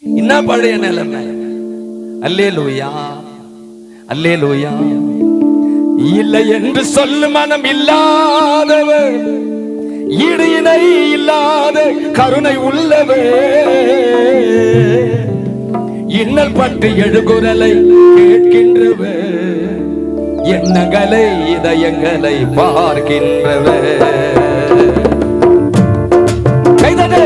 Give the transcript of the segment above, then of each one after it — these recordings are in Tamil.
என்ன பழைய நிலைமை? அல்லேலூயா, அல்லேலூயா. இல்லை என்று சொல்லு மனம் இல்லாதவர், ஈடு இணை இல்லாத கருணை உள்ளவர், இன்னல் பட்டு எழுகுரலை கேட்கின்றவர், எண்ணங்களை இதயங்களை பார்க்கின்றவர். கைதட்டே.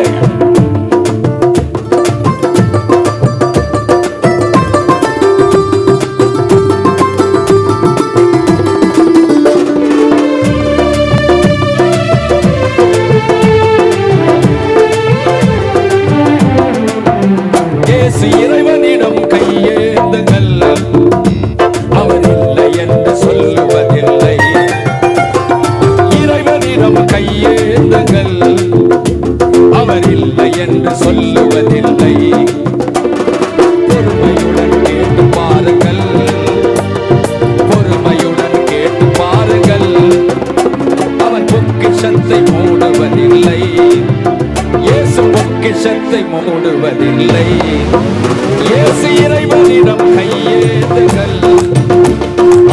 இறைவனிடம் கையேந்துங்கள், அவர் இல்லை என்று சொல்லுவதில்லை. இறைவனிடம் கையேந்துங்கள், அவர் இல்லை என்று சொல்லுவதில்லை. பொறுமையுடன் கேட்டு பாருங்கள், பொறுமையுடன் கேட்டு பாருங்கள், அவர் பொக்கிஷத்தை மூடுவதில்லை. இயேசு பொக்கிஷத்தை மூடுவதில்லை. இயேசு இறைவனிடம் கையேந்துங்கள்,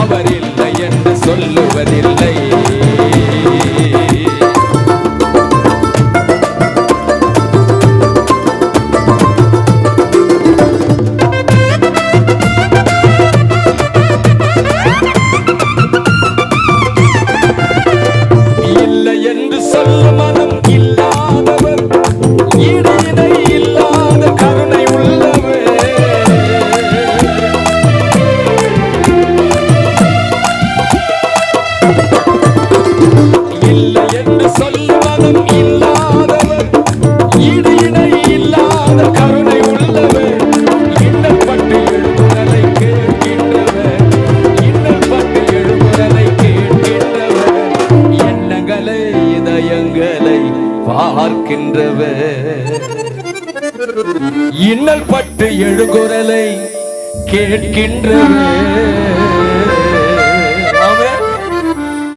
அவர் இல்லை என்று சொல்லுவதில்லை. இல்லை என்று சொல்ல மனம் இல்லாதவர், ஈடு இணை இல்லாத கருணை உள்ளவர், இல்லை என்று சொல்ல மனம் இல்லாதவர், ஈடு இணை இல்லாத கருணை உள்ளவர், இன்னல் பட்டு எழுகுரலை கேட்கின்றவர், இன்னல் பட்டு எழுகுரலை கேட்கின்றவர், எண்ணங்களை இதயங்களை பார்க்கின்றவர், இன்னல் பட்டு எழுகுரலை கேட்கின்றவர்.